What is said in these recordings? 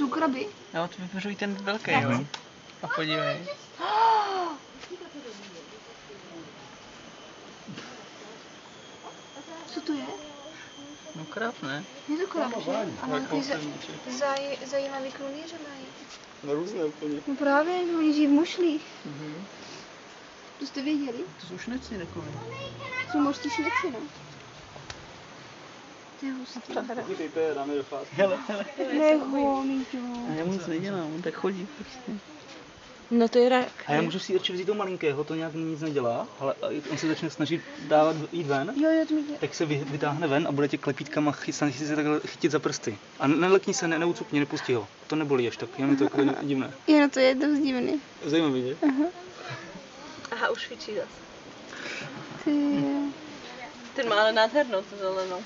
jsou kraby? Jo, to vypařují ten velký, jo. A podívej. Co to je? No krab, ne? Je to krab, že? Ale ty zajímavý krunýře mají. No různé úplně. No právě, oni žijí v mušlích. To jste věděli? To jsou šneci takové. Jsou mořský šneci, no. To je hustý. Podívejte, dáme do fáze. Hele. Nehoní to. A já mu nic nedělám, on tak chodí prostě. No to je rak. A já můžu si určitě vzít toho malinkého, to nějak nic nedělá, ale on se začne snažit dávat jít ven, Jo, to mi jde. tak se vytáhne ven a bude tě klepítkama snažit se takhle chytit za prsty. A nelekni se, neucukni, nepustí ho. To nebolí až tak, jen je to takové divné. Jo, no to je dost divný. Zajímavý, že? Aha, už fičí zase. Ty. Ten má ale nádhernou, to zelenou.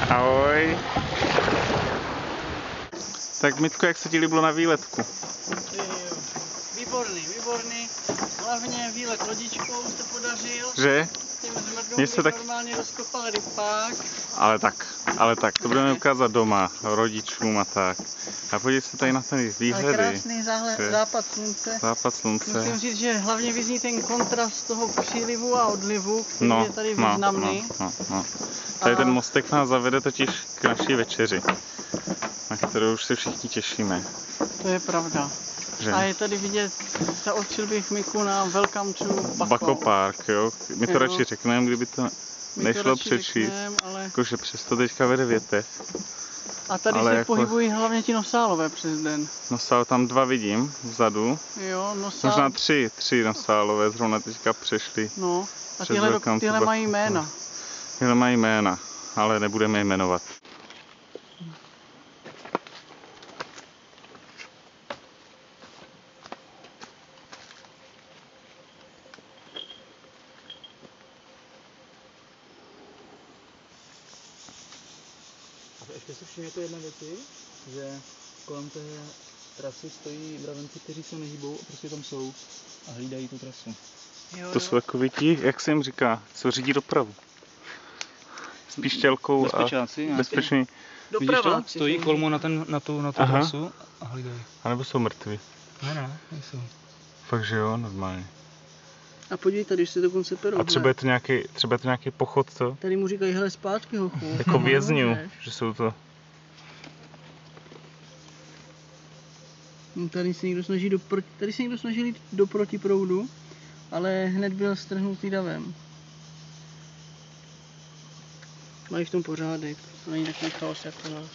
Ahoj. Tak Mitko, jak se ti líbilo na výletku? Výborný. Hlavně výlet lodičkou se podařil. Že? Mně se tak normálně rozkopal rybák. Ale tak, to budeme ukázat doma, rodičům a tak. A podívej se tady na ten výhledy. Ale krásný západ slunce. Západ slunce. Musím říct, že hlavně vyzní ten kontrast toho přílivu a odlivu, který je tady významný. No. Tady ten mostek nás zavede totiž k naší večeři, na kterou už se všichni těšíme. To je pravda. Že? A je tady vidět, zaočil bych Miku na Welcome to Bako Park, jo. My to radši řekneme, kdyby to nešlo přečíst. Ale... Jakože přesto teďka vede větev. A tady ale se jako... pohybují hlavně ti nosálové přes den. Nosál tam 2 vidím vzadu. Jo, nosál... Možná 3 nosálové zrovna teďka přešli. No, a tyhle mají jména. Tyhle mají jména, ale nebudeme je jmenovat. A ještě si všimněte jedné věci, že kolem té trasy stojí mravenci, kteří se nehýbou a prostě tam jsou a hlídají tu trasu. To jsou takoví ti, jak se jim říká, co řídí dopravu. S píšťalkou a bezpečný. Doprava. Stojí kolmo na tu trasu a hlídají. A nebo jsou mrtví. Ne, nejsou. Fakt, že jo, normálně. A podívejte, když se dokonce perou. A třeba je to nějaký pochod, co? Tady mu říkají, hele, zpátky, hochu. Jako vězňů, že jsou to... Tady se někdo snaží jít do protiproudu, ale hned byl strhnutý davem. Mají v tom pořádek, to není takový chaos jako nás.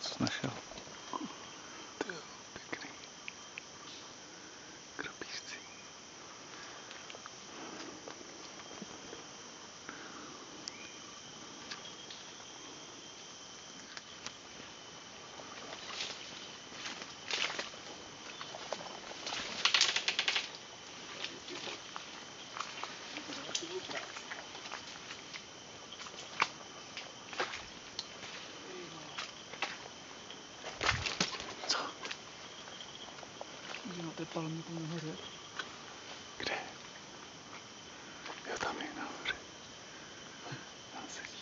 Co jsi našel? Tyjo, pěkný. Krabíšci. Na té palmě tam nahoře. Kde? Jo, tam je nahoře. Tam sedí.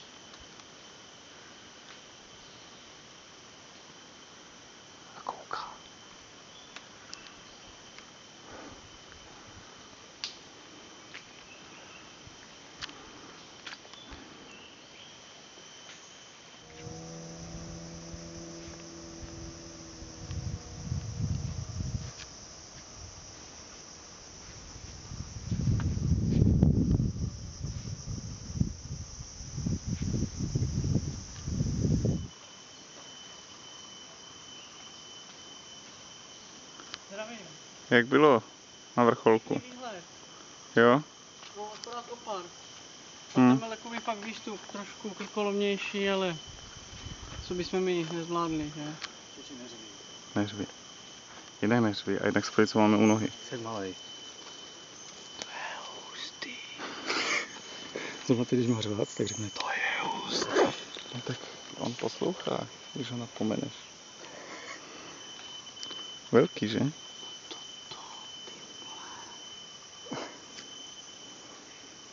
A kouká. Jak bylo? na vrcholku. Výhled. Jo? No, akorát opár. A Hmm. tam byl jakoby pak výstup trošku krkolomnější, ale co bychom my nezvládli, že? Neřvi. Jinak neřvi a jinak spojit, co máme u nohy. Jsem malej. Hustý. Zrovna ty, když má řvát, tak řekne to je hustý. No tak on poslouchá, když ho napomeneš. Velký, že?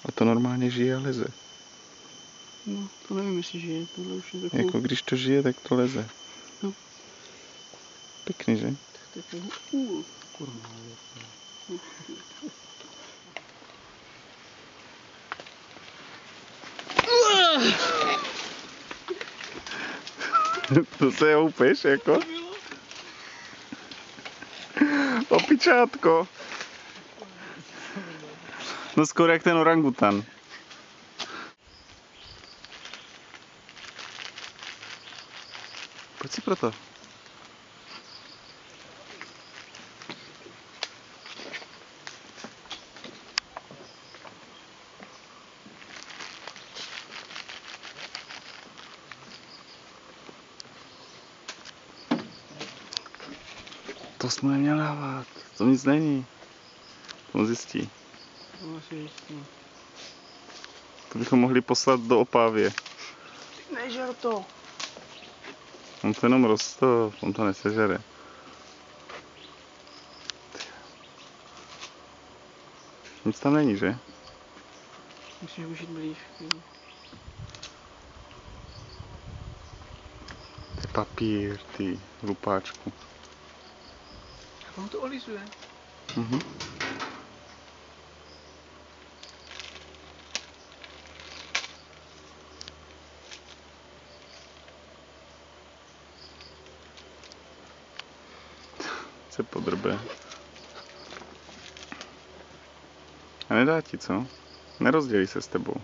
A to normálně žije a leze. No, to nevím, jestli žije, tohle už je takovou... Jako když to žije, tak to leze. No. Pěkný, že? To je takový kurva. To se houpeš, jako? Opičátko. No skoro jak ten orangutan. Pojď si pro to. To jsme neměli dávat. To nic není. To on zjistí. To asi jistý. To bychom mohli poslat do Opávě. Nežer to. On to jenom rostl, on to nesežere. Nic tam není, že? Musíš už jít blíž. Ty papír, ty lupáčku. Jak on to olizuje? Mhm. Se podrbe. A nedá ti, co? Nerozdělí se s tebou.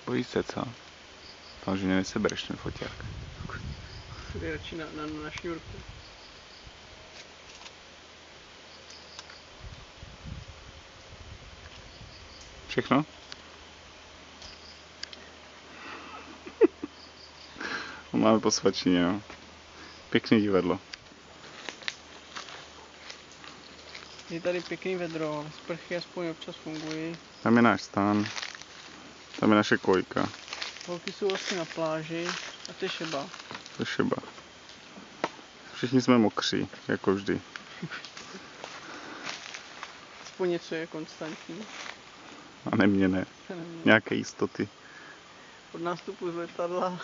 Bojí se, co? Samozřejmě nesebereš ten foťák. To je radši na šňůrku. Všechno? Máme po svačině, jo. Pěkný divadlo. Je tady pěkný vedro, ale sprchy aspoň občas fungují. Tam je náš stán. Tam je naše kojka. Holky jsou asi na pláži a to je šeba. To je šeba. Všichni jsme mokří, jako vždy. Aspoň něco je konstantní. A neměné. Nějaké jistoty. Od nástupu z letadla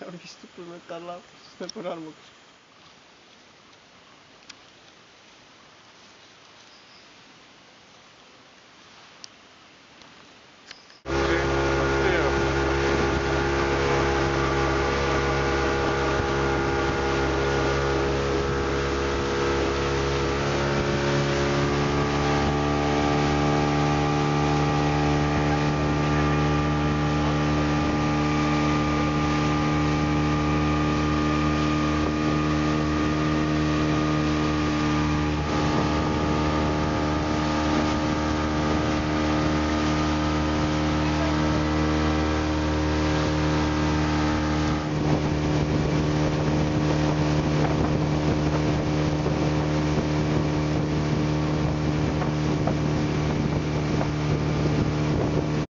a od výstupu z letadla jsme pořád mokří.